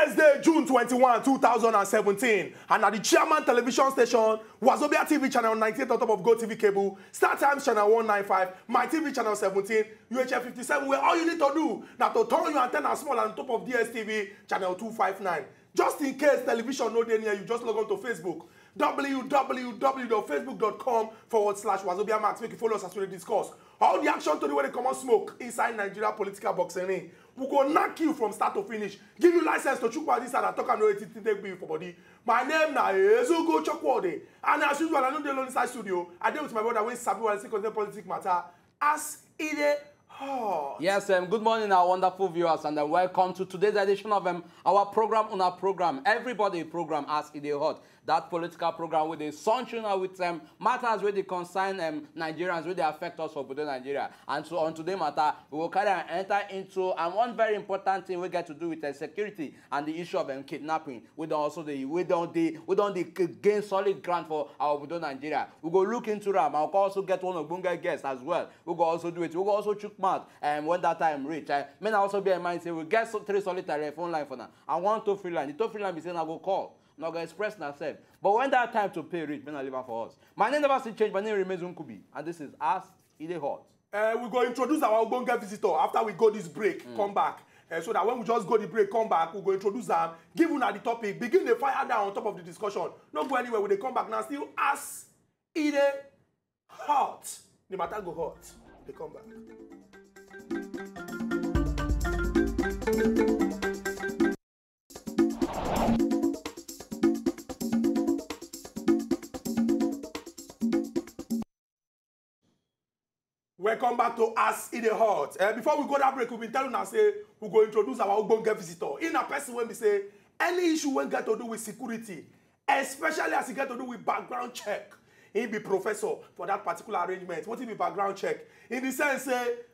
Wednesday, June 21, 2017, and at the Chairman Television Station, Wazobia TV channel 98 on top of Go TV cable, Star Times channel 195, My TV channel 17, UHF 57, where all you need to do now to turn your antenna small on top of DSTV channel 259. Just in case television no day near you, just log on to Facebook. www.facebook.com/Wazobia Max. Make you follow us as we discuss all the action to the way they come on smoke inside Nigeria political boxing. We go knock you from start to finish. Give you license to chukwa this and I talk and know it take me for body. My name na Ezugo Chokwode. And as usual, I know the alone inside studio. I deal with my brother when Sabi while say politics matter as Edey. Yes, good morning, our wonderful viewers, and welcome to today's edition of our program on our program. Everybody program as Edey Hot. That political program with the sunshine with matters where they concern Nigerians, where they affect us for Nigeria. And so on today's matter, we will carry and enter into one very important thing we get to do with security and the issue of kidnapping. We don't gain solid ground for our Nigeria. We go look into them. I'll also get one of Bunga guests as well. We go also do it. We go also chook mouth when that time reach. May also be in mind say we get 3 solitary phone line for now. I want to free line. The 2 free line be saying I go call. Not going to express myself. But when that time to pay reach, may not live for us. My name never still change. My name remains Unkubi. And this is Ask Edey Hot. We're going to introduce our Ogbonge visitor after we go this break. Come back. So that when we just go the break, come back, we're going to introduce them, give them the topic, begin the fire down on top of the discussion. Not go anywhere. When they come back now, still Ask Edey Hot. The matter go hot. They come back. Welcome back to Ask Edey Hot. Before we go that break, we've been telling us say we're going to introduce our Ogbonge visitor. In a person when we say any issue when get to do with security, especially as it get to do with background check, he be professor for that particular arrangement. What is the background check? In the sense,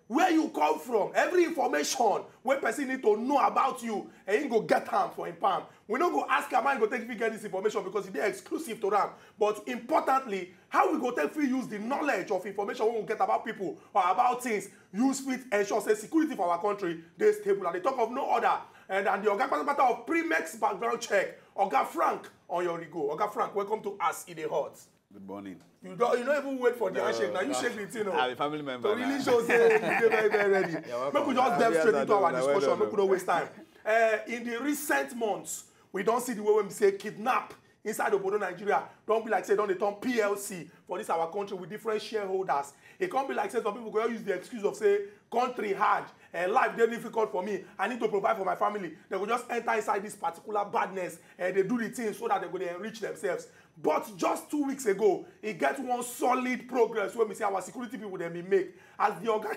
where you come from, every information when person need to know about you, and he go get ham for him palm. We don't go ask him, go take if he get this information because it's exclusive to them. But importantly, how we go take free use the knowledge of information we will get about people or about things, use fit ensure say security for our country, they stable. And they talk of no other. And the Oga matter of Primex background check, Oga Frank Oyorhigo. Oga Frank, welcome to Ask Edey Hot. Good morning. You don't even wait for the handshake. Now you shake the thing. I'm a family member. So really shows you're very, very ready. Make we just delve straight into our discussion. Make we don't waste time. In the recent months, we don't see the way when we say kidnap inside Obodo Nigeria. Don't be like say don't they turn PLC for this our country with different shareholders. It can't be like say some people go use the excuse of say country hard and life very difficult for me. I need to provide for my family. They will just enter inside this particular badness and they do the things so that they go to enrich themselves. But just 2 weeks ago, it gets one solid progress when we see our security people then be make. As the Oga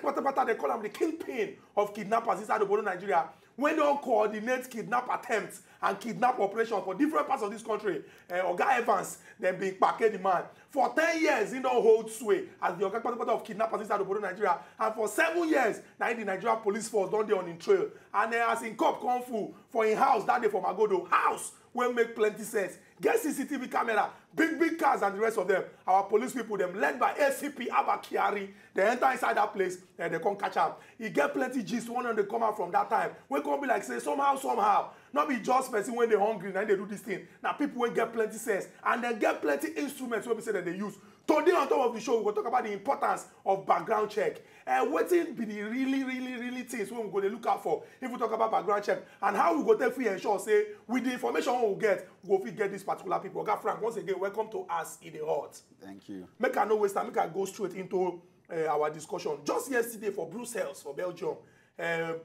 they call them the kingpin of kidnappers inside Obodo Nigeria. When they all coordinate kidnap attempts and kidnap operations for different parts of this country, Oga Evans then being packed the man. For 10 years, he don't hold sway as the Oga of kidnappers inside Obodo Nigeria. And for 7 years, now the Nigeria police force don't they on in trail. And as in Cop Kung Fu for in house that day for Magodo house will make plenty sense. Get CCTV camera, big cars and the rest of them. Our police people, them led by ACP Abakiari, they enter inside that place and they come catch them. You get plenty gist, one of them come out from that time. We can't be like say somehow. Not be just person when they're hungry and they do this thing. Now people will get plenty sense and they get plenty instruments when we say that they use. Today on top of the show, we're going to talk about the importance of background check. What will be the really things we're going to look out for if we talk about background check and how we go take free ensure, say, with the information we'll get, we'll get these particular people. Oga Frank, once again, welcome to Ask Edey Hot. Thank you. Make I no waste time, make I go straight into our discussion. Just yesterday for Brussels, for Belgium,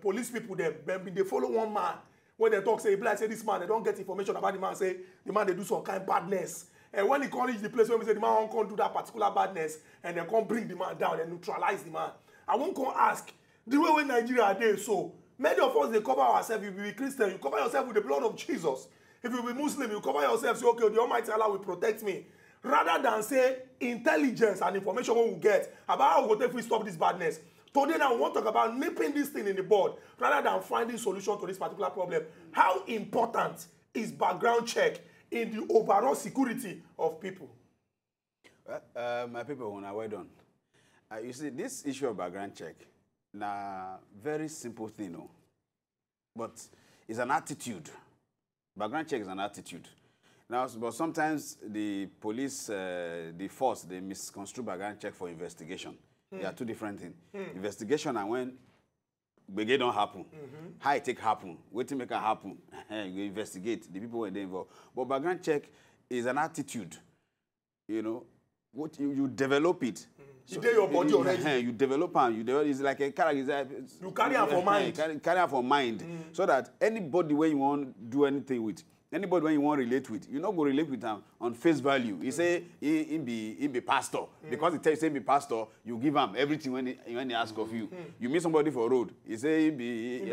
police people, they follow one man. When they talk, say, say this man, they don't get information about the man, say, the man, they do some kind of badness. And when he can't reach the place where we say the man can't do that particular badness, and they can't bring the man down and neutralize the man. I won't go ask, the way when Nigeria are there, so many of us, they cover ourselves. If you be Christian, you cover yourself with the blood of Jesus. If you be Muslim, you cover yourself, say, okay, the Almighty Allah will protect me. Rather than say intelligence and information we will get about how we will stop this badness. Today now we want to talk about nipping this thing in the bud rather than finding solution to this particular problem. How important is background check in the overall security of people? My people, when I well done. You see, this issue of background check, na very simple thing, no? But it's an attitude Background check is an attitude. Now, but sometimes the police, the force, they misconstrue background check for investigation. They are two different things. Investigation and when begin don't happen. How it take happen, what to make it happen, you investigate the people where they involved. But background check is an attitude. You know, what you develop it. So, you your body already. You develop and it's like a character. You carry it for mind. Carry it for mind, so that anybody when you want to do anything with, anybody when you want to relate with, you not go relate with them on face value. He say he be pastor because he tell you say be pastor, you give him everything when he ask of you. You meet somebody for road, he say he be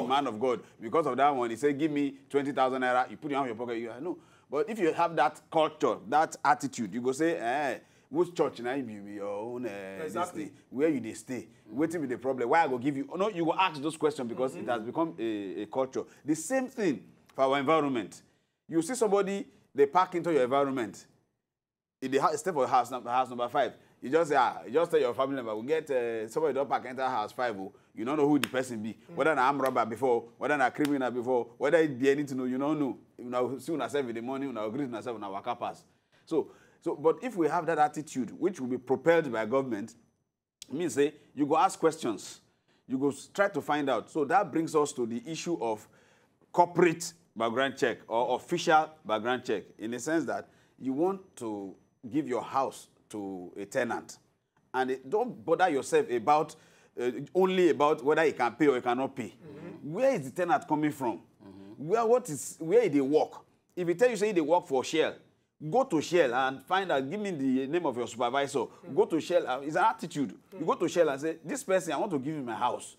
man of God. Because of that one, he say give me 20,000 naira. You put it in your pocket. You know. But if you have that culture, that attitude, you go say, which church now be your own exactly. Where you they stay? Waiting with the problem. Why I go give you? No, you go ask those questions because it has become a culture. The same thing for our environment. You see somebody, they park into your environment. In the house, step for house number 5. You just say, you just tell your family member, we get somebody don't park enter house 5. You don't know who the person be. Whether an armed robber before, whether an criminal before, whether it be anything you don't know. You know, see yourself in the morning, you know, greet yourself in our pass. So, but if we have that attitude, which will be propelled by government, it means say you go ask questions, you go try to find out. So that brings us to the issue of corporate background check or official background check, in the sense that you want to give your house to a tenant, and don't bother yourself about only about whether he can pay or he cannot pay. Where is the tenant coming from? Where they work? If he tell you say they work for Shell, go to Shell and find out, give me the name of your supervisor. Go to Shell. It's an attitude. You go to Shell and say, this person, I want to give him my house.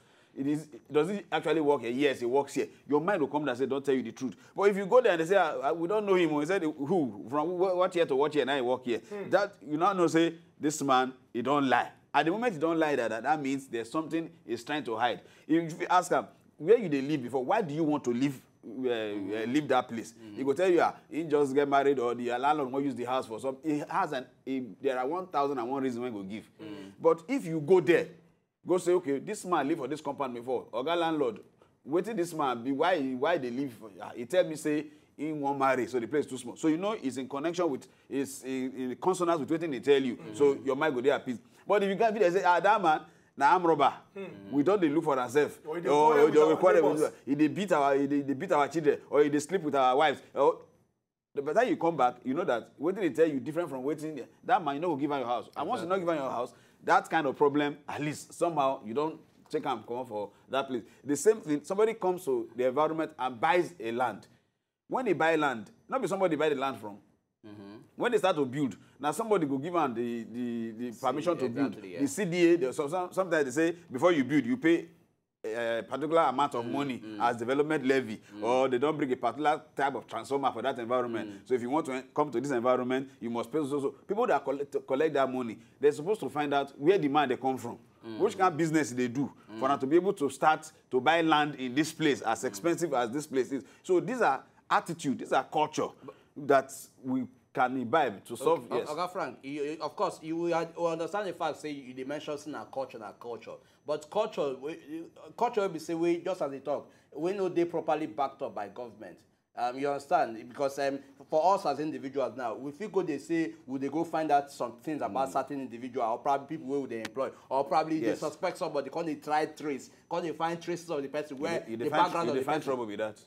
Does it actually work here? Yes, it works here. Your mind will come down and say, don't tell you the truth. But if you go there and they say, we don't know him, he said, who? From what year to what year, now he work here. That, you now know, say, this man, he don't lie. At the moment he don't lie, that means there's something he's trying to hide. If you ask him, where you they live before, why do you want to live that place? He go tell you, he just get married or the landlord will use the house for some. There are 1,001 reasons why he go give. But if you go there, go say, okay, this man live for this compound before. Oga landlord, waiting this man be why they live? He tell me say he won't marry, so the place is too small. So you know it's in connection with, it's in consonance with what they tell you. So your mind go there at peace. But if you get there say, that man, now I'm robber. We don't look for ourselves. Or they beat our children, or they sleep with our wives. By the time you come back, you know that waiting they tell you different from waiting. That man, you know, will give her your house. And once you not give her your house, that kind of problem, at least somehow you don't check and come for that place. The same thing, somebody comes to the environment and buys a land. When they buy land, not be somebody buy the land from. When they start to build, now somebody will give them the permission to build. Yeah. The CDA, sometimes they say, before you build, you pay a particular amount of money as development levy, or they don't bring a particular type of transformer for that environment. So if you want to come to this environment, you must pay. So people that collect that money, they're supposed to find out where the money they come from, which kind of business they do, for them to be able to start to buy land in this place as expensive as this place is. So these are attitude, these are culture that we can imbibe to solve. Okay, yes. Okay, Frank, of course, you will understand the fact, say, you mentioned culture. But culture will be say, we just as they talk, we know they properly backed up by government. You understand? Because for us as individuals now, if we go, they say, would they go find out some things about certain individual, or probably people where they employ, or probably they suspect somebody, because they try trace, because they find traces of the person, where the background of the person. Find trouble with that.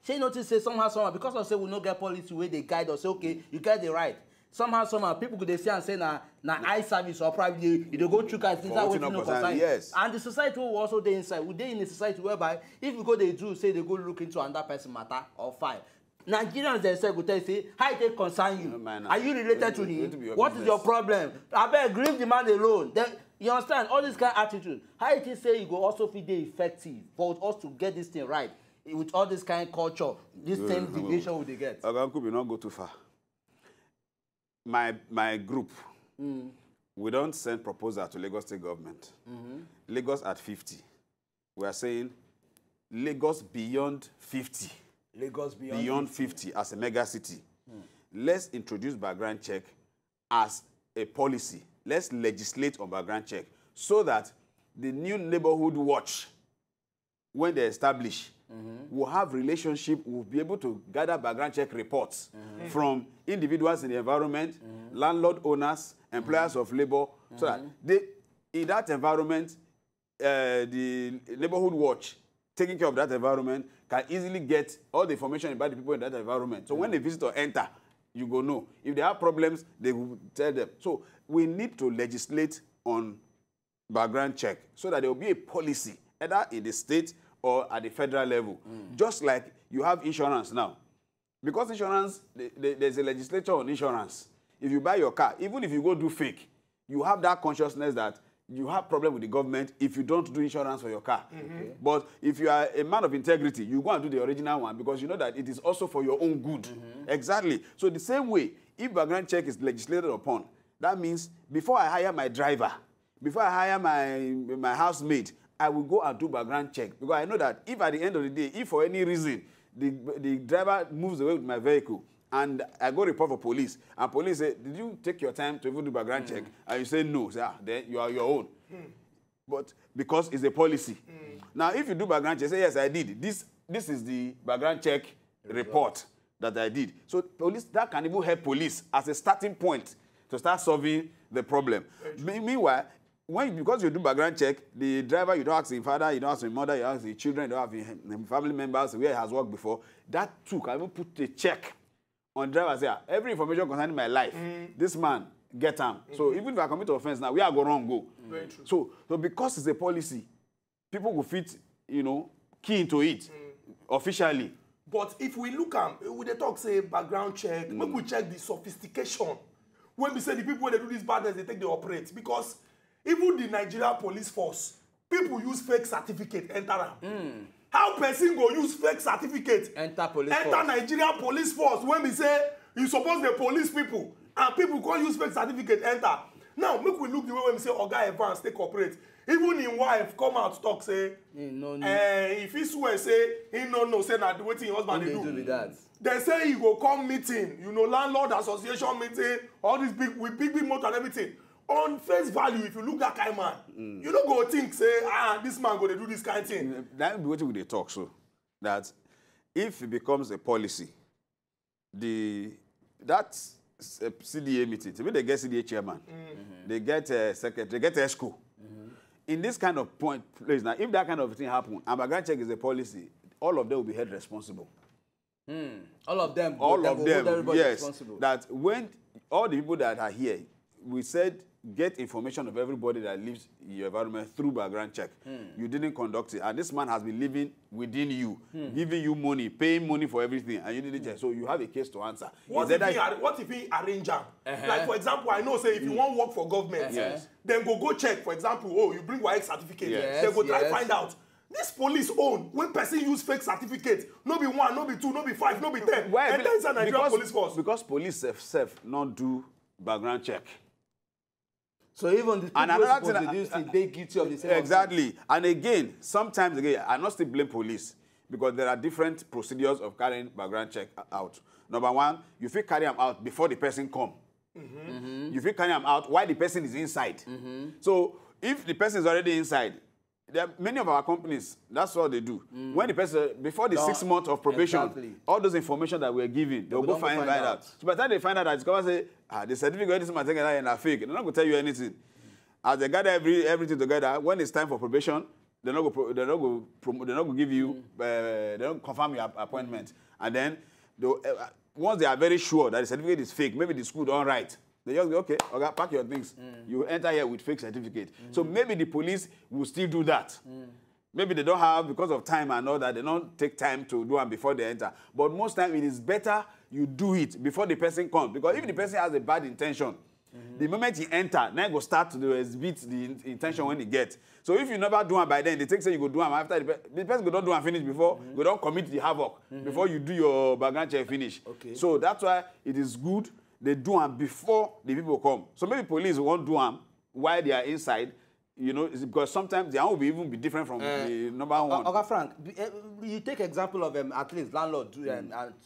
She notice say somehow, because of say we no get policy where they guide us, say, okay, you get the right. Somehow, people could they say and say, na eye service, or probably you go through kind of things that way no concern. Yes. And the society will also they inside. We they in a society whereby if you go they do say they go look into another person matter or file. Nigerians themselves will tell you, say, how it concern you? Are you related to him? What is your problem? I beg, leave the man alone. Then, you understand all this kind of attitude. How it is say you go also feel they effective for us to get this thing right. With all this kind of culture, this same deviation would they get? Oganku will not go too far. My group, we don't send proposal to Lagos State government. Lagos at 50. We are saying Lagos beyond 50. Lagos beyond 50 as a mega city. Let's introduce background check as a policy. Let's legislate on background check so that the new neighborhood watch, when they establish, will have relationship, will be able to gather background check reports from individuals in the environment, landlord owners, employers of labor, so that they, in that environment, the neighborhood watch, taking care of that environment, can easily get all the information about the people in that environment. So when a visitor enter, you go know. If they have problems, they will tell them. So we need to legislate on background check so that there will be a policy, either in the state or at the federal level. Just like you have insurance now. Because insurance, there's a legislature on insurance. If you buy your car, even if you go do fake, you have that consciousness that you have problem with the government if you don't do insurance for your car. Okay. But if you are a man of integrity, you go and do the original one because you know that it is also for your own good. Exactly. So the same way, if background check is legislated upon, that means before I hire my driver, before I hire my housemaid, I will go and do background check. Because I know that if at the end of the day, if for any reason the driver moves away with my vehicle, and I go report for police, and police say, did you take your time to even do background check? And you say no, say, then you are your own. But because it's a policy. Now, if you do background check, say, yes, I did. This is the background check report that I did. So police, that can even help police as a starting point to start solving the problem. Meanwhile, because you do background check, the driver, you don't ask his father, you don't ask his mother, you don't ask his children, you don't have his family members, where he has worked before, that too can even put a check on drivers here. Every information concerning my life, this man, get him. So even if I commit offense now, where I go wrong, go. Very true. So because it's a policy, people will fit, key into it officially. But if we look at, we they talk, say, background check, make we check the sophistication. When we say the people, when they do this badness, they take the operate. Because even the Nigeria police force, people use fake certificate, enter them. How person go use fake certificate? Enter Nigeria police force. When we say you suppose the police people, and people can't use fake certificate, enter. Now, make we look the way when we say Oga Evans take operate. Even in wife come out talk say, if he swear say he no say that the way his husband they do. They say he go come meeting, landlord association meeting, all these big motor and everything. On face value, if you look that kind of man, you don't go think, say, this man going to do this kind of thing. That be what they talk, so that if it becomes a policy, that CDA meeting, when they get CDA chairman, they get a secretary, they get a ESCO. In this kind of place, now, if that kind of thing happen, and background check is a policy, all of them will be held responsible. All of them, yes. Responsible. That when all the people that are here, we said, get information of everybody that lives in your environment through background check. You didn't conduct it, and this man has been living within you, giving you money, paying money for everything, and you didn't check. So you have a case to answer. What if he arrange them? Like, for example, I know, say, if you want to work for government, then go check, for example, you bring YX certificate, then go try find out. This police own, when person use fake certificate, no be 1, no be 2, no be 5, no be 10. Why? And then Nigeria police force. Because police self not do background check. So even the people they guilty of the same. Exactly. Offense. And again, sometimes I not still blame police because there are different procedures of carrying background check out. Number one, you feel carry them out before the person come. You feel carry them out while the person is inside. So if the person is already inside, there are many of our companies, that's what they do. When the person, before the 6 months of probation, all those information that we're giving, they'll go find out. So by the time they find out, that it's going to say, the certificate this man taking that and fake. They're not going to tell you anything. As they gather everything together, when it's time for probation, they're not going to give you, they don't confirm your appointment. And then, once they are very sure that the certificate is fake, maybe the school don't write, they just go, okay, pack your things. You enter here with fake certificate. So maybe the police will still do that. Maybe they don't have, because of time and all that, they don't take time to do it before they enter. But most time it is better you do it before the person comes. Because if the person has a bad intention, the moment he enter, then go start to exhibit the intention when he gets. So if you never do it by then, they take say you go do it after the person go don't do it finish before, go don't commit the havoc before you do your background check finish. So that's why it is good they do them before the people come. So maybe police won't do them while they are inside, because sometimes the one will even be different from the number one. Okay, Frank, you take example of at least landlord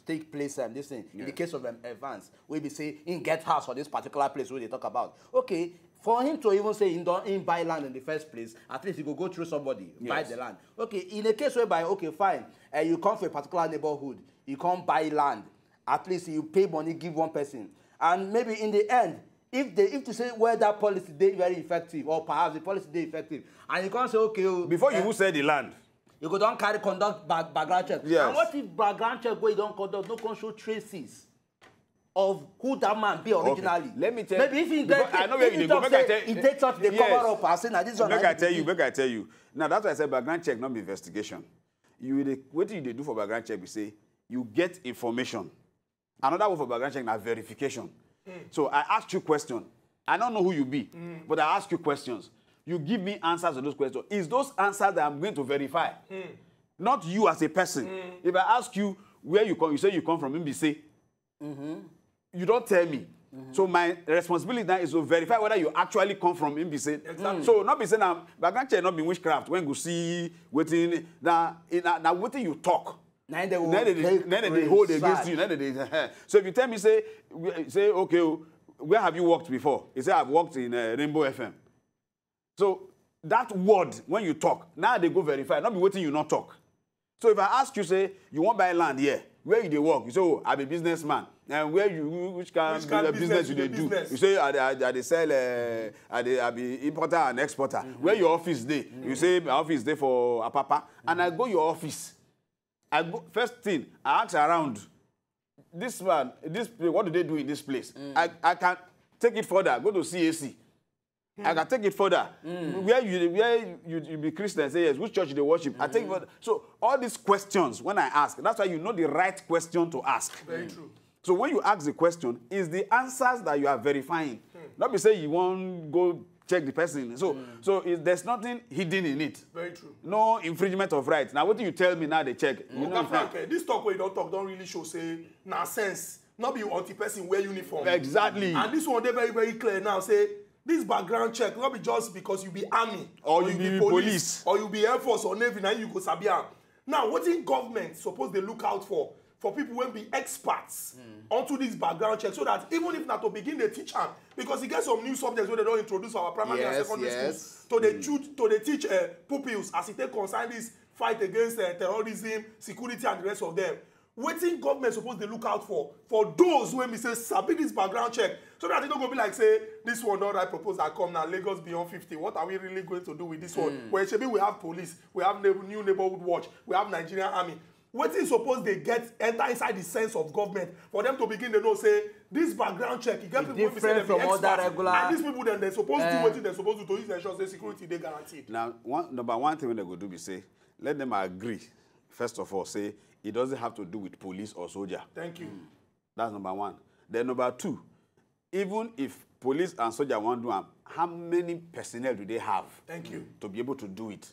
take place this thing. In the case of Evans, we be say in get house for this particular place where they talk about. Okay, For him to even say he don't buy land in the first place, at least he go through somebody, buy the land. Okay, in a case whereby, okay, fine, you come from a particular neighborhood, you can't buy land, at least you pay money, give one person. And maybe in the end, if to say where that policy is very effective, or perhaps the policy is effective, and you can't say, okay... Before you will sell the land, you go down conduct background check. Yes. And what if background check where you don't conduct, no can show traces of who that man be originally? Okay. Let me tell maybe if he get, I know where you go. He takes out the cover up and say, now this one. Make I tell you. Now that's why I said background check, not be investigation. What do you do for background check? We say you get information. Another word for background check is verification. So I ask you questions. I don't know who you be, but I ask you questions. You give me answers to those questions. Is those answers that I'm going to verify? Not you as a person. If I ask you where you come, you say you come from MBC. You don't tell me. So my responsibility now is to verify whether you actually come from MBC. Exactly. So not be saying now background check not be witchcraft. When you see waiting now waiting you talk. Then they hold against you. So if you tell me say okay, where have you worked before? You say I've worked in Rainbow FM. So that word when you talk, now they go verify. Not be waiting you not talk. So if I ask you, say, you want to buy land here, where you they work? You say, oh, I'm a businessman. And which kind of business do they do? You say, I sell, I be importer and exporter. Where your office day? You say, my office day for Apapa. And I go your office. First thing, I ask around, this man, what do they do in this place? I can take it further, go to CAC. I can take it further. Where you be Christian, say yes, which church they worship. I take it further. So all these questions, when I ask, that's why you know the right question to ask. Very true. So when you ask the question, is the answers that you are verifying. Not be say you won't go check the person. So there's nothing hidden in it. Very true. No infringement of rights. Now what do you tell me now they check? You know, Frank, this talk where you don't talk don't really show say na sense. Not be anti-person wear uniform. Exactly. And this one they very, very clear now. Say this background check not be just because you be army or you be police or you be Air Force or Navy, now you go sabi am. Now, what in government suppose they look out for people when be experts onto this background check, so that even if not to begin they teach them, because you get some new subjects where they don't introduce our primary and secondary schools to they teach pupils as it take concern this fight against terrorism, security, and the rest of them. Wetin government suppose they look out for those when we say sabi this background check, so that it don't go be like say this one not right proposal come now Lagos beyond 50. What are we really going to do with this one? Where maybe we have police, we have new neighborhood watch, we have Nigerian army. Wetin suppose they enter inside the sense of government for them to begin to know say this background check. You get people say them be experts, and these people then they supposed to do what they supposed to ensure say security they guaranteed. Now number one thing when they go do be say let them agree first of all say. It doesn't have to do with police or soldier. Thank you. That's number one. Then number two, even if police and soldier want to do it, how many personnel do they have? Thank you. To be able to do it?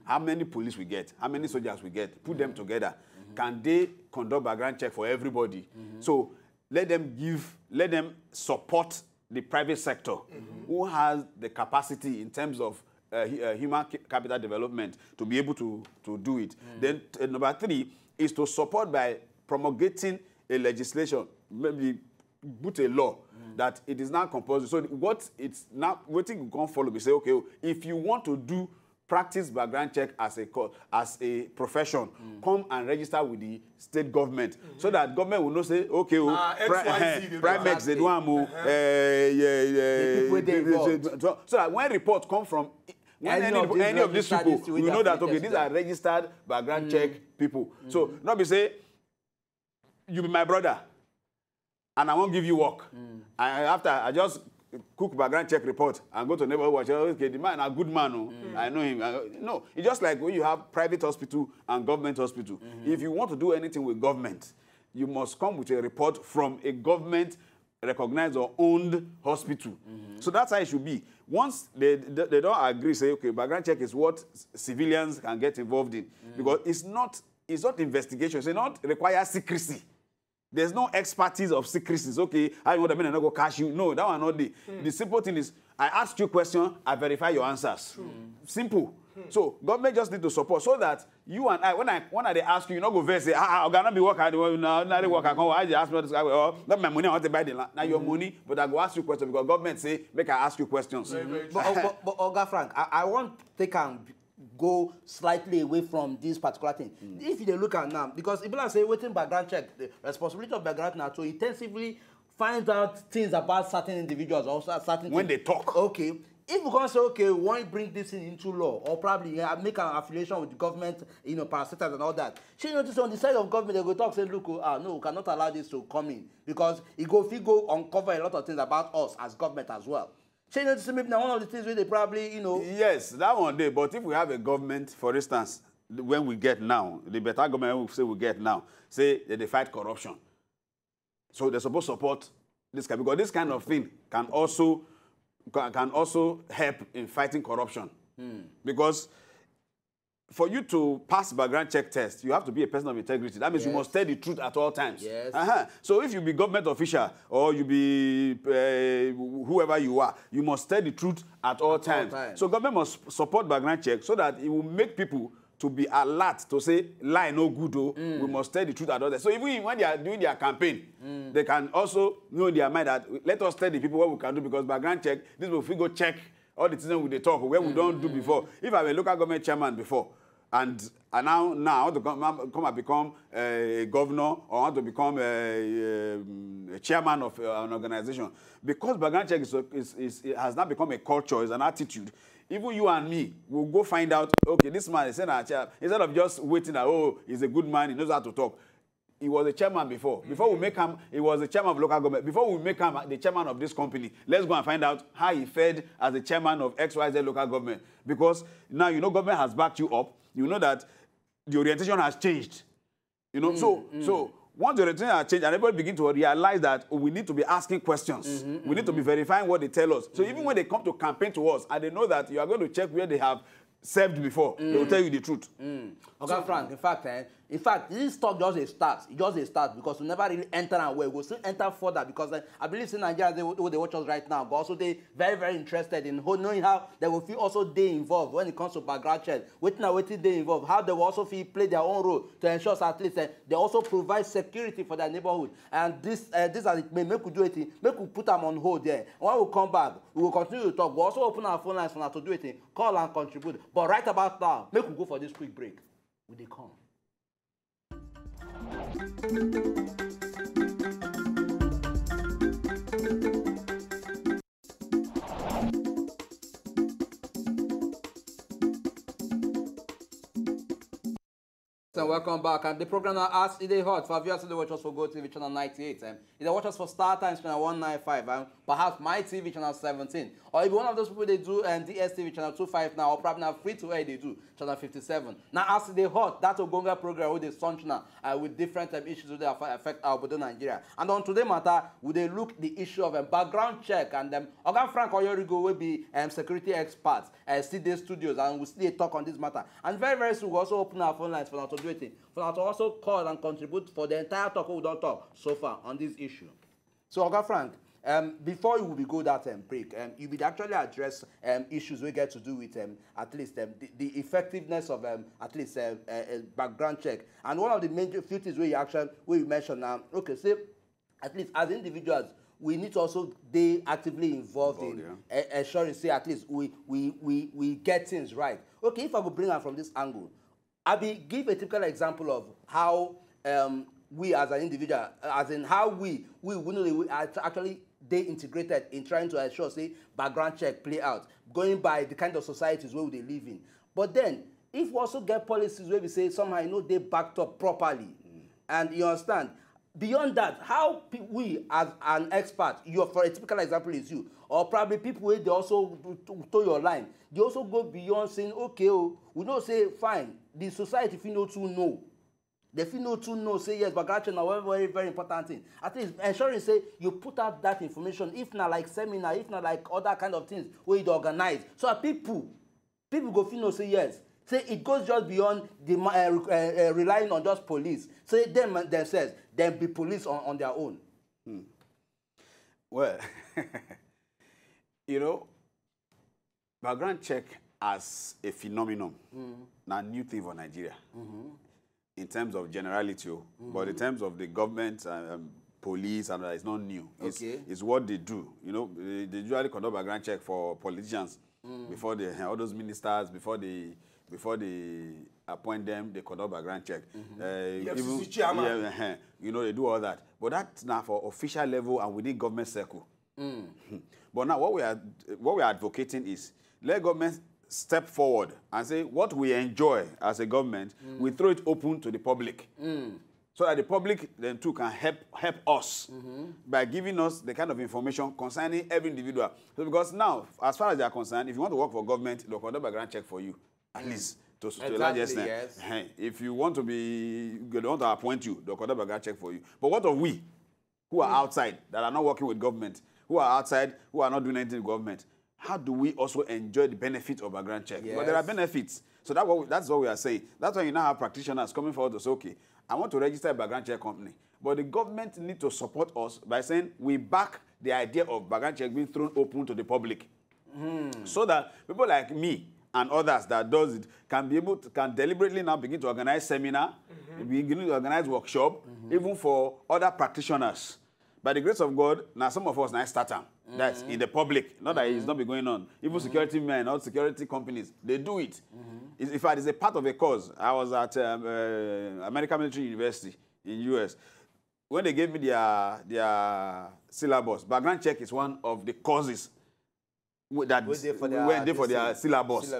How many police we get? How many soldiers we get? Put them together. Can they conduct background check for everybody? So let them support the private sector who has the capacity in terms of human capital development to be able to do it. Then number three, is to support by promulgating a legislation, maybe put a law that it is not compulsory. So what it's now waiting you can follow. We say, okay, if you want to do practice background check as a profession, come and register with the state government, so that government will know say, okay, Primex they do so that when reports come from any of these people, we know that okay, these are registered background check people. So not be say you be my brother and I won't give you work. After I just cook background check report and go to neighborhood watch. Okay, the man a good man. I know him. No, it's just like when you have private hospital and government hospital. If you want to do anything with government, you must come with a report from a government recognized or owned hospital. So that's how it should be. Once they don't agree, say, okay, background check is what civilians can get involved in. Because it's not investigation. It's not require secrecy. There's no expertise of secrecy. Okay, I want to not go cash you. No, that one not the. The simple thing is, I ask you a question, I verify your answers. Simple. So government just need to support so that you and I, when they ask you, you not go vex say, I'm gonna be working, now they work, I come, I just ask me this guy, oh, not my money, I want to buy the land. Now your money, but I go ask you questions because government say, make I ask you questions. But Oga Frank, I want to take and go slightly away from this particular thing. If you look at now, because if you say waiting background check, the responsibility of background now to intensively find out things about certain individuals or certain when things. they talk. Okay. If we can say, okay, we want to bring this into law, or probably make an affiliation with the government, parastatals and all that. She notice on the side of government, they go talk, say, look, no, we cannot allow this to come in. Because if go uncover a lot of things about us as government as well. She notice maybe now one of the things where they probably, Yes, that one day, but if we have a government, for instance, when we get now, the better government we say we get now, say that they fight corruption. So they're supposed to support this kind, because this kind of thing can also help in fighting corruption. Because for you to pass background check test, you have to be a person of integrity. That means you must tell the truth at all times. Yes. So if you be government official or you be whoever you are, you must tell the truth at all times. So government must support background check so that it will make people to be alert to say lie no good we must tell the truth at all times. So even when they are doing their campaign, they can also know in their mind that let us tell the people what we can do, because background check, this will go check all the things we talk where we don't do before. If I'm a local government chairman before, and now I want to come and become a governor, or I want to become a chairman of an organization, because background check it has now become a culture, is an attitude. Even you and me will go find out, okay, this man is saying instead of just waiting that, oh, he's a good man, he knows how to talk. He was a chairman before. Before we make him, he was the chairman of local government. Before we make him the chairman of this company, let's go and find out how he fared as the chairman of XYZ local government. Because now, government has backed you up. You know that the orientation has changed. So once the orientation has changed, and everybody begin to realize that we need to be asking questions. We need to be verifying what they tell us. So even when they come to campaign to us, and they know that you are going to check where they have served before, they will tell you the truth. Okay, Frank, in fact, this talk just a start. It just a start because we never really enter and where we'll still enter further, because I believe in Nigeria, they watch us right now, but also they very, very interested in knowing how they will feel also they involved when it comes to background check. Waiting they involved, how they will also feel play their own role to ensure at least they also provide security for their neighborhood. And this as it may make we do it, make we put them on hold there. And when we come back, we will continue to talk. We'll also open our phone lines for now to do it, call and contribute. But right about now, make we go for this quick break. Will they come? And welcome back. And the program now asks Edey Hot for viewers who watch us for Go TV channel 98. If they watch us for Star Times channel 195, and perhaps My TV channel 17, or if one of those people they do DSTV channel 25 now, or probably now free to air they do channel 57. Now ask Edey Hot, that Ogonga program with the sun channel with different issues that affect our Bodo Nigeria. And on today matter, we they look the issue of a background check, and Oga Frank Oyorhigo will be security experts, CDA Studios, and we still talk on this matter. And very, very soon we also open our phone lines for now to do it, for now to also call and contribute for the entire talk we don't talk so far on this issue. So Oga Frank, before you will go that break, you will actually address issues we get to do with at least the effectiveness of at least a background check. And one of the major few things we mentioned now, okay, say at least as individuals, we need to also be actively involved in ensuring, say at least we get things right. Okay, if I could bring her from this angle, I will give a typical example of how we as an individual, as in how we are actually they integrated in trying to ensure, say, background check play out, going by the kind of societies where they live in. But then, if we also get policies where we say somehow, they backed up properly, and you understand, beyond that, how we as an expert, for a typical example is you, or probably people where they also to your line, they also go beyond saying, okay, we don't say, fine, the society if you know to know. They feel no to know, say yes, background check now very, very important thing. At least ensuring say you put out that information, if not like seminar, if not like other kind of things where you organize. So that people go feel no say yes. Say it goes just beyond the relying on just police. Say them themselves, then be police on their own. Well, background check as a phenomenon, a new thing for Nigeria. In terms of generality, but in terms of the government, police, and it's not new. It's what they do. You know, they usually conduct a background check for politicians before they, all those ministers, before they appoint them, they conduct a background check. Even, you know, they do all that. But that's now for official level and within government circle. But now what we are advocating is let government step forward and say what we enjoy as a government, we throw it open to the public. So that the public then too can help us by giving us the kind of information concerning every individual. So because now, as far as they are concerned, if you want to work for government, they'll conduct a background check for you, at least to a large extent. Yes. If you want to they want to appoint you, they'll conduct a background check for you. But what of we, who are outside, that are not working with government, who are outside, who are not doing anything with government? How do we also enjoy the benefit of background check? Yes. But there are benefits. So that's what we are saying. That's why you now have practitioners coming forward to say, okay, I want to register a background check company. But the government needs to support us by saying we back the idea of background check being thrown open to the public. So that people like me and others that does it can deliberately now begin to organize seminar, begin to organize workshop, even for other practitioners. By the grace of God, now some of us now start them. That's in the public, not that it's not be going on. Even security men, or security companies, they do it. In fact, it's a part of a cause. I was at American Military University in US. When they gave me their syllabus, background check is one of the causes that went there for their syllabus.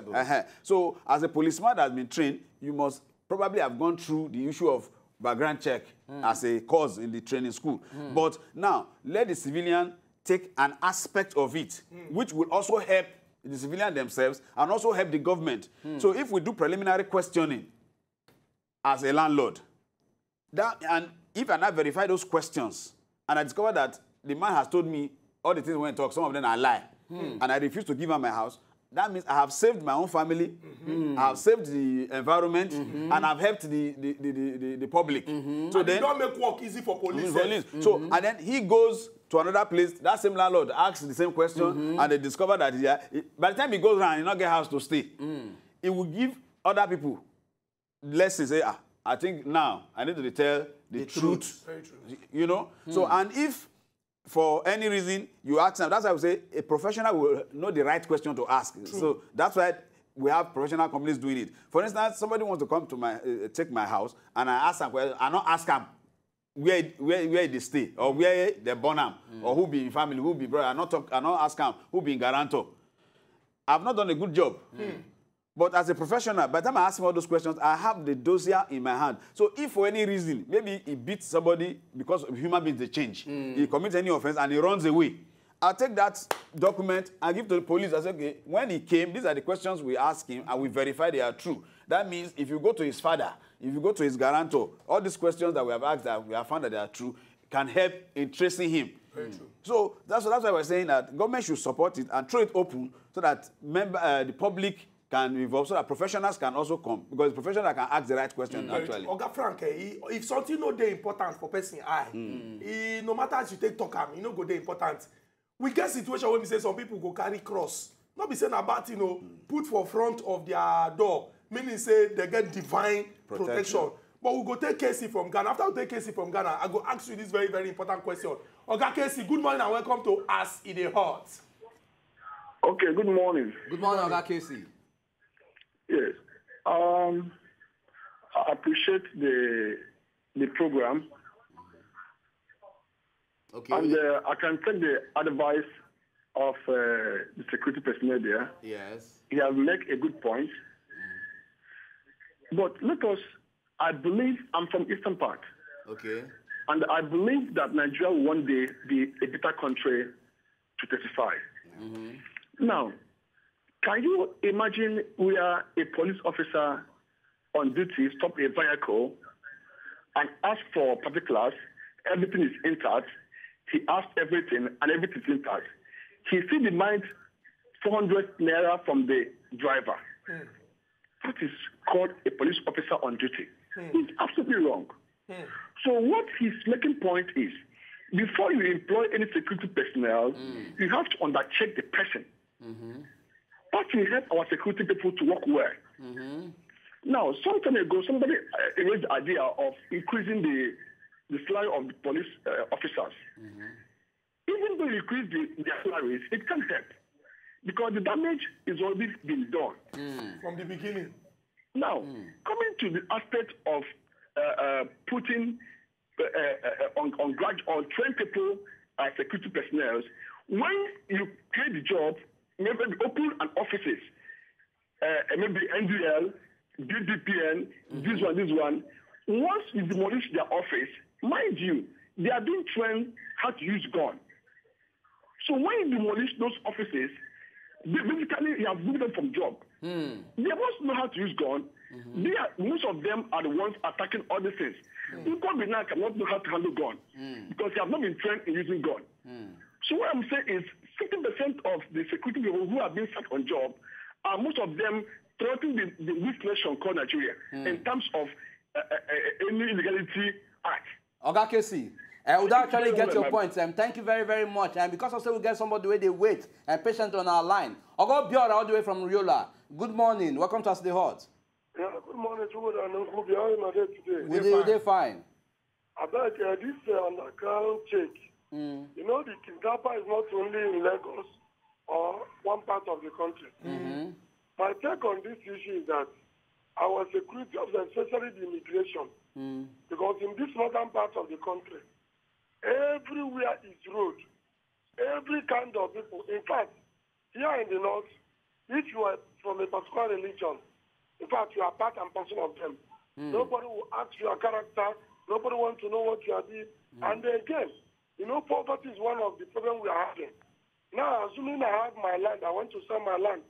So, as a policeman that has been trained, you must probably have gone through the issue of background check as a cause in the training school. But now, let the civilian take an aspect of it, which will also help the civilian themselves and also help the government. So if we do preliminary questioning as a landlord, and if I now verify those questions, and I discover that the man has told me all the things we talk, some of them are lie, and I refuse to give him my house, that means I have saved my own family, I have saved the environment, and I've helped the public. So then, you don't make work easy for police. So, and then he goes to another place, that same landlord asks the same question, and they discover that by the time he goes around, he not get a house to stay. It will give other people lessons. Say, I think now I need to tell the truth. Very true. You know? So, and if for any reason you ask them, that's why I would say a professional will know the right question to ask. True. So that's why we have professional companies doing it. For instance, somebody wants to come to take my house, and I ask them, well, I not ask them where they stay, or where they born them, or who be in family, who be brother. I not ask them who be in guarantor. I've not done a good job. But as a professional, by the time I ask him all those questions, I have the dossier in my hand. So if for any reason, maybe he beats somebody because human beings, they change. He commits any offense and he runs away. I'll take that document and give to the police. I say, okay, when he came, these are the questions we ask him and we verify they are true. That means if you go to his father, if you go to his guarantor, all these questions that we have asked that we have found that they are true can help in tracing him. Very true. So that's why we're saying that government should support it and throw it open so that the public can involve, so that professionals can also come, because professionals can ask the right question actually. Oga Frank, if something no dey important for person no matter as you take talk am, e no go dey important. We get situation where we say some people go carry cross, not be saying about put for front of their door, meaning say they get divine protection. But we go take KC from Ghana. After we take KC from Ghana, I go ask you this very, very important question. Oga KC, good morning and welcome to As It Dey Hot. Okay, good morning. Good morning, Oga KC. Yes. I appreciate the program. Okay. And I can take the advice of the security personnel there. Yes. He has made a good point. But I believe I'm from Eastern part. Okay. And I believe that Nigeria will one day be a better country to testify. Now, can you imagine we are a police officer on duty, stop a vehicle, and ask for particulars, everything is intact, he asked everything, and everything is intact. He still demands 400 naira from the driver. That is called a police officer on duty. It's absolutely wrong. So what his making point is, before you employ any security personnel, you have to undercheck the person. that will help our security people to work well. Now, some time ago, somebody raised the idea of increasing the salary of the police officers. Even though you increase their salaries, it can't help because the damage is already been done from the beginning. Now, coming to the aspect of putting on trained people as security personnel, when you create the job, maybe open an offices, maybe NDL, BDPN, this one. Once you demolish their office, mind you, they are being trained how to use gun. So when you demolish those offices, basically you have moved them from job. They must know how to use gun. Most of them are the ones attacking all these things. People now cannot know how to handle gun because they have not been trained in using gun. So what I'm saying is 60% of the security people who have been sacked on job are most of them threatening the weak nation called Nigeria in terms of any illegality act. Oga Casey, we don't actually get your point. Thank you very, very much. And because also we get somebody where they wait and patient on our line. Oga Biora all the way from Riola. Good morning. Welcome to Us the Hot. Yeah, good morning to you and Uncle Biora in my day today. We're fine. I bet this underground check. You know, the kidnapper is not only in Lagos or one part of the country. My take on this issue is that our security officers, especially the immigration, because in this northern part of the country, everywhere is road. Every kind of people. In fact, here in the north, if you are from a particular religion, in fact, you are part and parcel of them. Nobody will ask your character. Nobody wants to know what you are doing. And again, you know, poverty is one of the problems we are having. Now, assuming I have my land, I want to sell my land,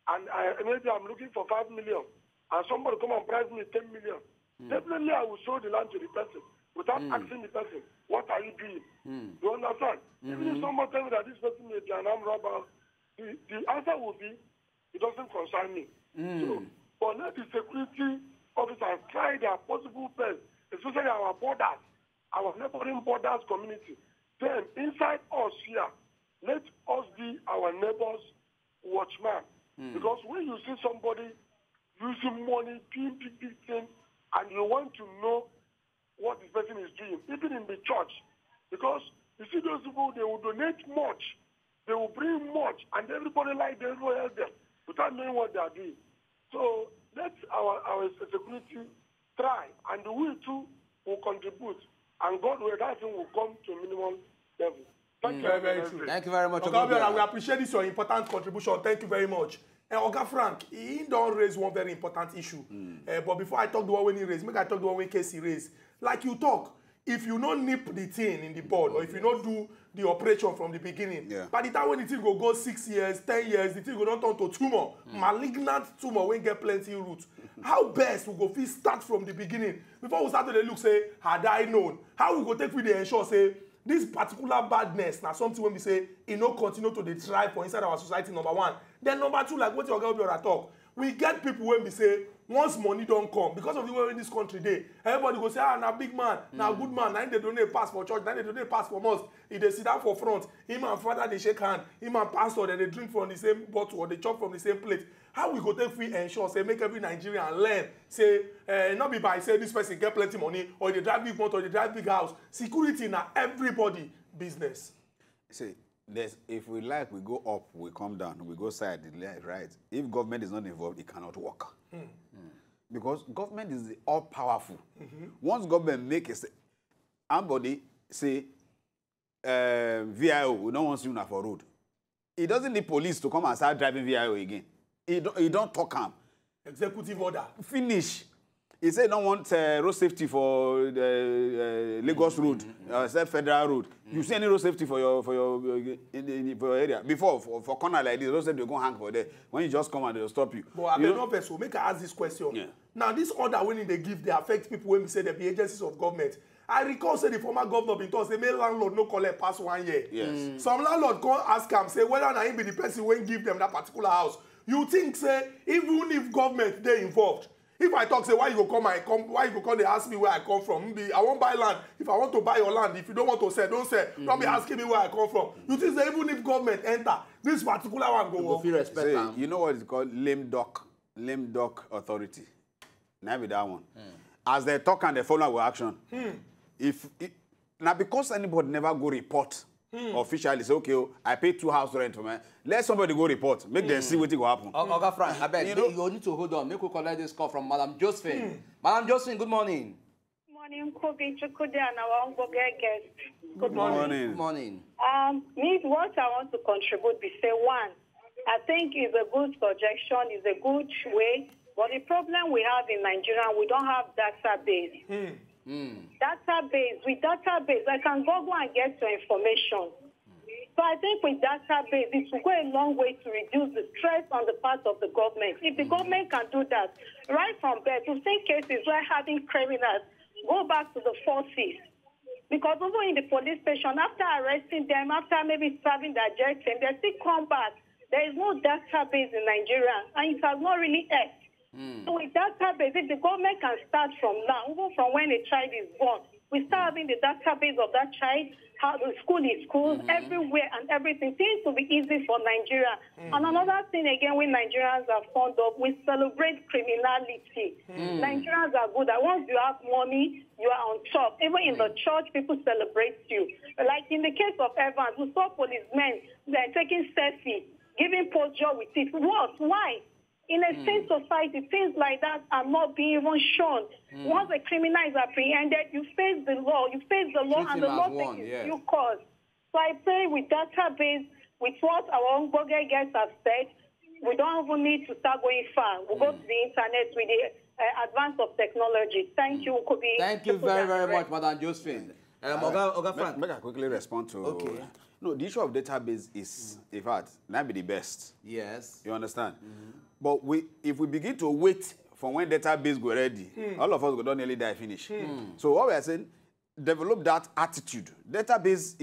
and maybe I'm looking for 5 million, and somebody come and price me 10 million. Definitely, I will show the land to the person without asking the person, what are you doing? You understand? Even if somebody tells me that this person may be an armed robber, the answer will be, it doesn't concern me. So, but let the security officers try their possible best, especially our borders, our neighboring borders community. Then, inside us here, let us be our neighbors' watchman. Because when you see somebody using money, doing big things, and you want to know what this person is doing, even in the church, because you see those people, they will donate much, they will bring much, and everybody like them, everybody help them, without knowing what they are doing. So let our security try, and we too will contribute, and God will, that thing will come to a minimum level. Thank you very true. Thank you very much. Okay, we appreciate this your important contribution. Thank you very much. Oga Frank, he don't raise one very important issue. But before I talk the one when he raised, make I talk the one when Casey raised. Like you talk, if you don't nip the thing in the board, or if you don't do the operation from the beginning, by the time when the thing go 6 years, 10 years, the thing go don't turn to tumor, malignant tumor when get plenty roots. How best we go fit start from the beginning before we start to look say, had I known? How we go take with the ensure say this particular badness now something when we say it no continue to thrive for inside our society, number one. Then number two, like what your girl Biora talk, we get people when we say once money don't come because of the way in this country dey, everybody go say na big man, na good man, na they donate pass for church, na they donate pass for mosque. If they sit down for front, him and father they shake hand, him and pastor they drink from the same bottle or they chop from the same plate. How we go take free ensure say make every Nigerian learn say not be by say this person get plenty money or they drive big motor or they drive big house. Security na everybody business. See, if we like, we go up, we come down, we go side, right? If government is not involved, it cannot work. Because government is all-powerful. Once government make a somebody say, VIO, we don't want you for road. It doesn't need police to come and start driving VIO again. He don't talk him. Executive order. Finish. He said don't want road safety for Lagos road, federal road. You see any road safety for your area before for corner like this? Road safety they go hang for there. When you just come and they'll stop you. But I mean, no person. Make I ask this question. Now this order when they give, they affect people when we say they be agencies of government. I recall say the former governor been told say make landlord no collect past 1 year. Yes. Some landlord come ask him say whether na him be the person when give them that particular house. You think say even if government they involved, If I talk, say, why you go come, they ask me where I come from. I won't buy land. If I want to buy your land, if you don't want to sell, don't sell. Don't be asking me where I come from. You think that even if government enter, this particular one go feel respect. Say, you know what it's called? Lame duck authority. Now with that one. As they talk and they follow with action. Now because anybody never go report officially, say, okay, I pay 2 house rent for me. Let somebody go report. Make them see what will happen. Oga Frank, I beg, you need to hold on. Make we collect this call from Madam Josephine. Madam Josephine, good morning. Good morning, Kobe Chukwudi and our guest. Good morning. Good morning. Me, what I want to contribute is say, one, I think is a good suggestion, is a good way, but the problem we have in Nigeria, we don't have database. With database, I can go and get your information. So I think with database, it will go a long way to reduce the stress on the part of the government. If the government can do that, right from there, to say cases where having criminals go back to the forces. Because even in the police station, after arresting them, after maybe serving their jail term, they still come back. There is no database in Nigeria, and it has not really helped. So with database, if the government can start from now, even from when a child is born, we start having the database of that child, how the school is schools, everywhere and everything. Seems to be easy for Nigeria. And another thing again, we Nigerians are fond of, we celebrate criminality. Nigerians are good. That once you have money, you are on top. Even in the church, people celebrate you. Like in the case of Evans, we saw policemen, they're taking selfies, giving posture with it. What? Why? In a sane society, things like that are not being even shown. Once a criminal is apprehended, you face the law. You face the law, and the law takes due course. So I pray with database, with what our own guests have said, we don't even need to start going far. We'll go to the internet with the advance of technology. Thank you, Kobe. Thank you very, very much, Madam Josephine. Oga Frank. Make I quickly respond to... Okay. No, the issue of database is, in fact, not be the best. Yes. You understand? But if we begin to wait for when database go ready, all of us go don't nearly die finish. So what we are saying, develop that attitude. Database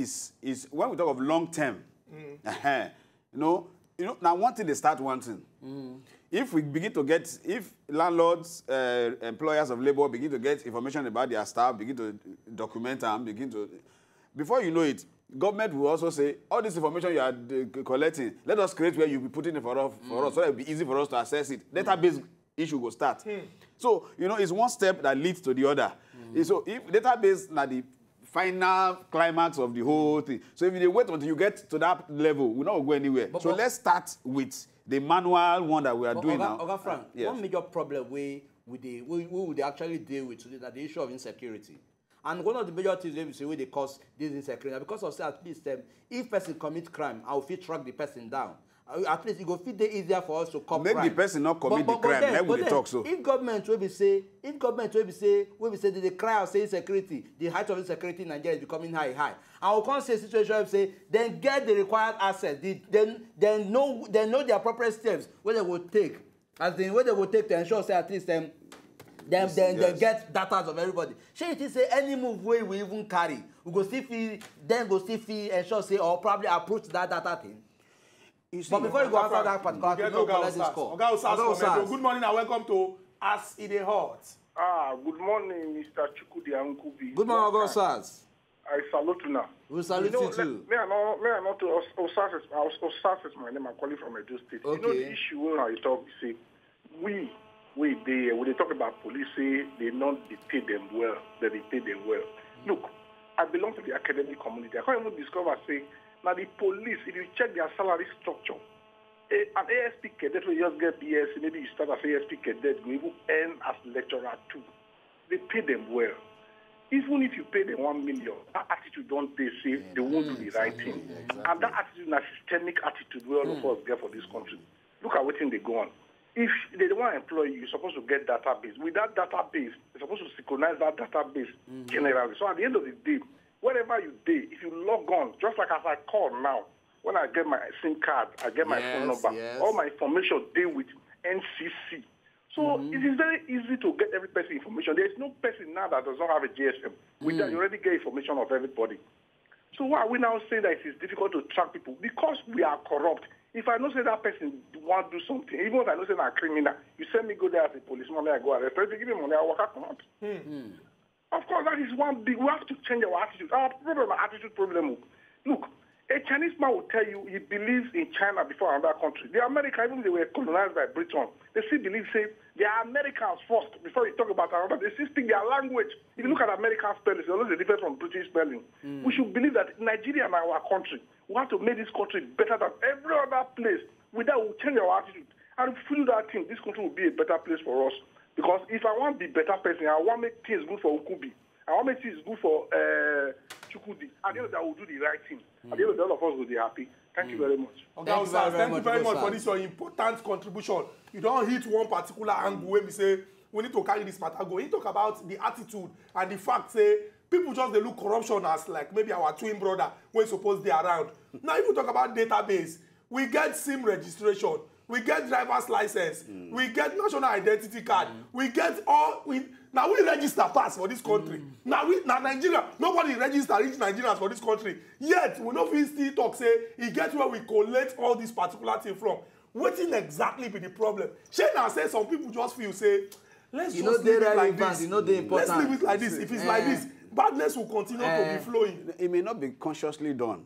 is when we talk of long term. Now one thing they start wanting. If we begin to get, if landlords, employers of labor begin to get information about their staff, begin to document them, before you know it, government will also say, all this information you are collecting, let us create where you'll be putting it for us so that it'll be easy for us to access it. Database issue will start. So, it's one step that leads to the other. So if database now the final climax of the whole thing. So if you wait until you get to that level, we'll not go anywhere. So let's start with the manual one that we are doing now. Oga Frank, one major problem we would actually deal with today is the issue of insecurity. And one of the major things we say where they cause this insecurity, because of at least if person commit crime, I will fit track the person down. At least it will fit easier for us to cop crime. Make the person not commit the crime. Then, we talk so. If government will be say that the cry of say insecurity, the height of insecurity in Nigeria is becoming high. And we can't say situation say then get the required assets. Then know the appropriate steps where they will take, as the way they will take to ensure say at least them. Then they get data of everybody. Shey it is say any move we even carry, we go see fee, then go see fee, ensure say or probably approach that data thing. But before you go after that particular, no collect this call. Good morning and welcome to As Edey Hot. Good morning, Mr. Chukwudi and Kubi. Good morning, Oga Sars. I salute you now. We salute you too. May I not Osas my name. I'm calling from Edo State. Okay. The issue when I talk, say when they talk about police, say they pay them well, that they pay them well. Look, I belong to the academic community. I can't even discover, say, now the police, if you check their salary structure, an ASP cadet will just get BS, maybe you start as ASP cadet, you even earn as lecturer too. They pay them well. Even if you pay them 1 million, that attitude don't they say they won't do the right thing. Exactly. And that attitude is a systemic attitude we all of us get for this country. Look at what thing they go on. If they don't want to employ you, you're supposed to get database. With that database, you're supposed to synchronize that database generally. So at the end of the day, wherever you do, if you log on, just like as I call now, when I get my SIM card, I get my phone number, all my information deal with NCC. So it is very easy to get every person information. There is no person now that does not have a GSM. With that, you already get information of everybody. So why are we now saying that it is difficult to track people? Because we are corrupt. If I know say that person want to do something, even if I know say I'm a criminal, you send me go there as a policeman, I go arrest. If you give me money, I walk out. Of course, that is one big. We have to change our attitude. Our problem, our attitude problem. Look, a Chinese man will tell you he believes in China before another country. The Americans, even they were colonized by Britain, they still believe, say, they are Americans first before you talk about another. They still speak their language. If you look at American spelling, there's always a difference from British spelling. We should believe that Nigeria and our country, we have to make this country better than every other place. With that, we'll change our attitude. And if we do that thing, this country will be a better place for us. Because if I want to be a better person, I want to make things good for Ukubi. I want to make things good for Chukudi. At the end of that, we'll do the right thing. At the end of that, all of us will be happy. Thank you very much. Okay, thank you very much for this your important contribution. You don't hit one particular angle when we say we need to carry this matter go. You talk about the attitude and the fact say people just they look corruption as like maybe our twin brother when supposed they are around. Now if you talk about database, we get SIM registration, we get driver's license, we get national identity card, we get all now we register pass for this country. Now Nigeria, nobody register reach Nigerians for this country. Yet we no fit still talk say e get where we collect all this particular thing from. Wetin exactly be the problem? Shey na say some people just feel say let's just leave it like this. Let's leave it like this. If it's like this, badness will continue to be flowing. It may not be consciously done,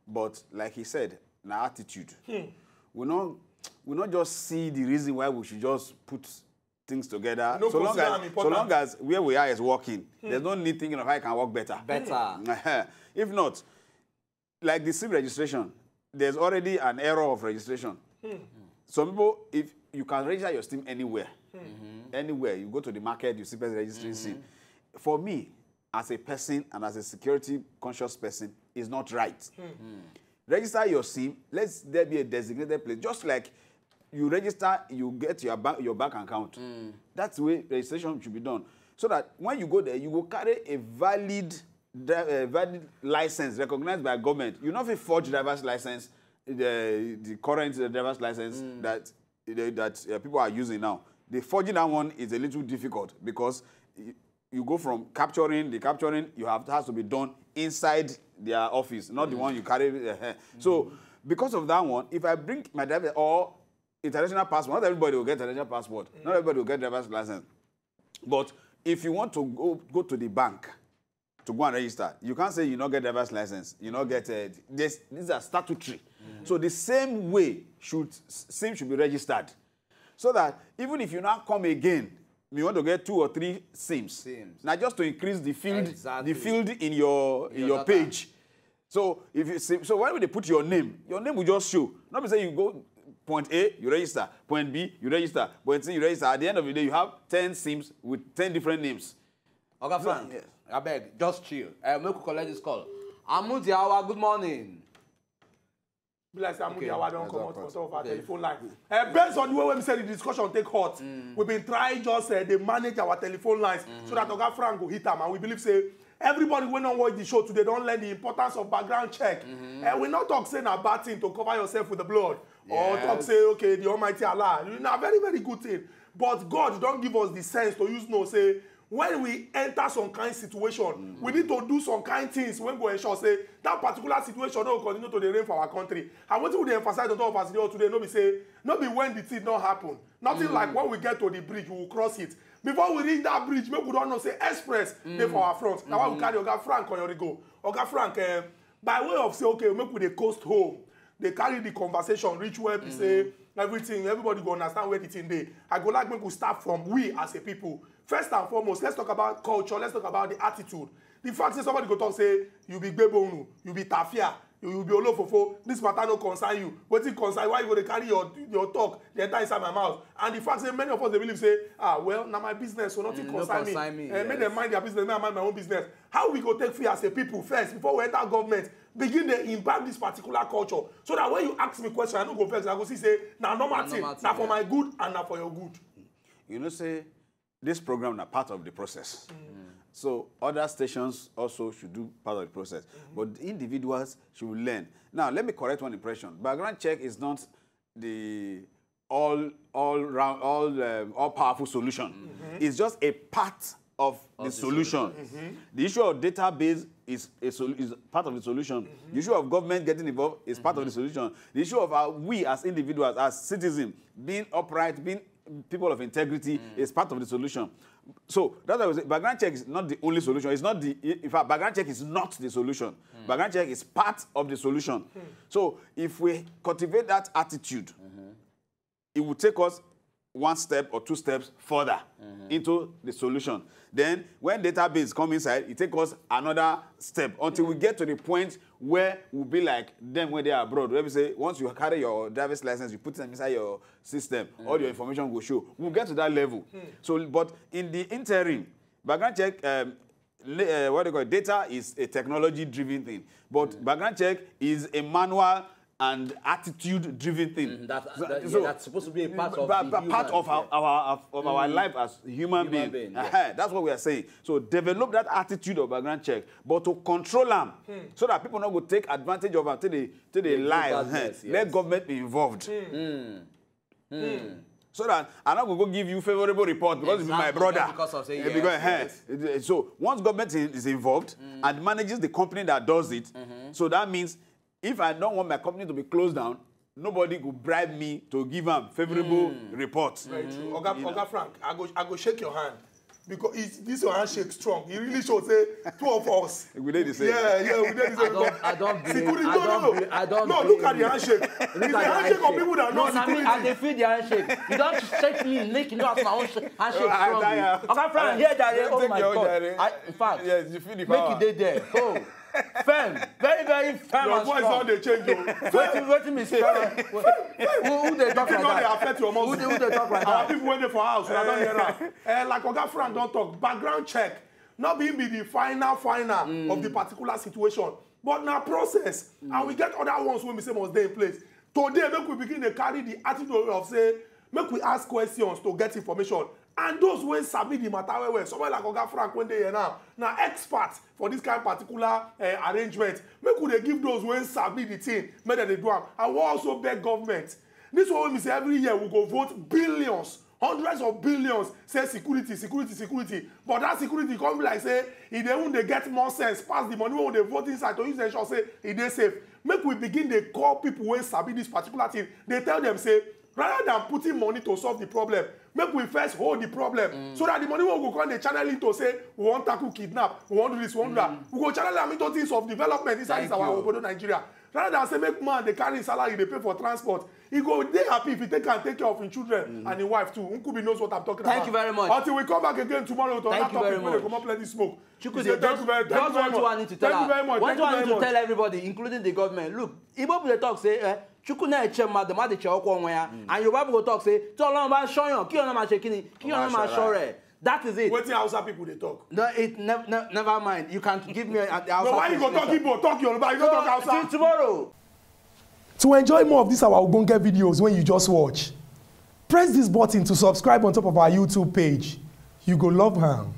but like he said, na attitude. We not just see the reason why we should just put things together. So long as where we are is working, there's no need thinking of how I can work better. If not, like the SIM registration, there's already an error of registration. Some people, if you can register your SIM anywhere, anywhere, you go to the market, you see person registering SIM. For me, as a person and as a security conscious person, is not right. Register your SIM, let there be a designated place, just like you register, you get your bank account. That's the way registration should be done. So that when you go there, you will carry a valid license recognized by government. You not forge driver's license, the current driver's license that people are using now. The forging that one is a little difficult because you go from capturing has to be done inside their office, not the one you carry. So because of that one, if I bring my driver or international passport, not everybody will get international passport. Not everybody will get driver's license. But if you want to go to the bank to go and register, you can't say you not get driver's license. You not get these are statutory. So the same way SIM should be registered, so that even if you now come again, you want to get 2 or 3 SIMs. Now just to increase the field, the field in your page. So if you when they put your name will just show. Not say you go point A, you register. Point B, you register. Point C, you register. At the end of the day, you have 10 SIMs with 10 different names. Okay, Frank. Yes. I beg, just chill. Make we collect this call. Amudiawa, good morning. Be like Amudiawa don't come out for some of our telephone line. Based on the way we said the discussion take hot, we've been trying just they manage our telephone lines so that Oga Frank will hit them, and we believe say everybody when on watch the show today don't learn the importance of background check. We not talk saying a bad thing to cover yourself with the blood. Or talk say, okay, the Almighty Allah. It's a very, very good thing. But God don't give us the sense to use no say, when we enter some kind of situation, we need to do some kind of things when we ensure say that particular situation will continue to the rain for our country. And what we emphasize on top of us today, no be say, no be when the thing don't happen. Nothing like when we get to the bridge, we will cross it. Before we reach that bridge, maybe we don't know say express there for our front. Now why we carry Oga Frank Oyorhigo. Oga Frank, by way of say, okay, make we the coast home. They carry the conversation, reach where we say everything, everybody go understand where the thing dey. I go like make we start from we as a people. First and foremost, let's talk about culture, let's talk about the attitude. The fact is somebody go talk say, you be gbebonu, you be tafia, you be olofofo, this matter no concern you. Wetin concern you, why you go to carry your talk, the enter inside my mouth? And the fact is many of us they believe say, well, now my business, so nothing concern me. Yes. Make them mind their business, make I mind my own business. How we go take fear as a people first, before we enter government, begin to imbibe this particular culture. So that when you ask me question, I don't go vex, I go see say, now normal thing, now for my good and now for your good. You know, say, this program is part of the process. So other stations also should do part of the process. But individuals should learn. Now, let me correct one impression. Background check is not the all-powerful solution. It's just a part of the solution. The issue of database is part of the solution. The issue of government getting involved is part of the solution. The issue of we as individuals, as citizens, being upright, being people of integrity is part of the solution. So that's why I was saying, background check is not the only solution. It's not the, in fact, background check is not the solution. Background check is part of the solution. So if we cultivate that attitude, it will take us one step or two steps further into the solution. Then when database come inside, it takes us another step until we get to the point where we'll be like them when they are abroad. Where we say, once you carry your driver's license, you put it inside your system, all your information will show. We'll get to that level. So, but in the interim, background check, what they call it, data is a technology-driven thing. But background check is a manual and attitude-driven thing. That's supposed to be a part of our life as human beings. Yeah. That's what we are saying. So develop that attitude of background check, but to control them, so that people not go take advantage of them till they lie. Yes. Let government be involved. So that I'm not going to go give you favorable report because it's my brother. Because of saying yes. So once government is involved and manages the company that does it, so that means if I don't want my company to be closed down, nobody could bribe me to give them favorable reports. Very true. Oga Frank, I go shake your hand. Because this your handshake strong. He really should say two of us. We did the same. Yeah, we did the same. I don't believe. No, look at the handshake. It's the handshake of people that know security. I dey feel the handshake. You don't shake me, make you know as my own handshake strong. Oga Frank, here that oh my God. In fact, yes, you feel the power. Make it there. Oh. Firm, very, very firm. Your voice on the change. Waiting me say. Who they talk like that? They affect your muscle. Who they talk like Our that? people went there for house. I don't hear that. Like Oga Frank don't talk. Background check, not being the final of the particular situation, but now process. And we get other ones when we say must stay in place. Today, make we begin to carry the attitude of say, make we ask questions to get information. And those when submit the matter where someone like Oga Frank when they here now experts for this kind of particular arrangement. Make we they give those when submit the thing, make them they do them. And we also beg government. This one we say every year we go vote billions, hundreds of billions, say security. But that security come be like say, if they want to get more sense, pass the money when they vote inside to use the ensure say it is safe. Make we begin to call people when submit this particular thing. They tell them say, rather than putting money to solve the problem, make we first hold the problem so that the money will go come the channel into say we want tackle kidnap, we want do this, we want do that. We go channel them into things of development inside our obodo Nigeria. Rather than say make man they carry salary, they pay for transport. He go they happy if he take care of his children and his wife too. Nkubi knows what I'm talking about. Thank you very much. Until we come back again tomorrow to another topic where they come up plenty smoke. Chukwudi, just one need to tell tell everybody, including the government. Look, Igbo people talk say Chukwu na eche mmadụ mmadụ che ọkwa onwe ya, and Yoruba people talk say tí Ọlọ́run bá ṣọ́yàn kí Ọlọ́run máa ṣe kíni kí Ọlọ́run máa ṣọ́ rẹ̀. That is it. Wetin Hausa people they talk? No, never mind. You can give me the Hausa. No, why you go talk Igbo, talk Yoruba, you don't talk Hausa? Till tomorrow. To enjoy more of these our Ogbonge videos when you just watch, press this button to subscribe on top of our YouTube page. You go love am.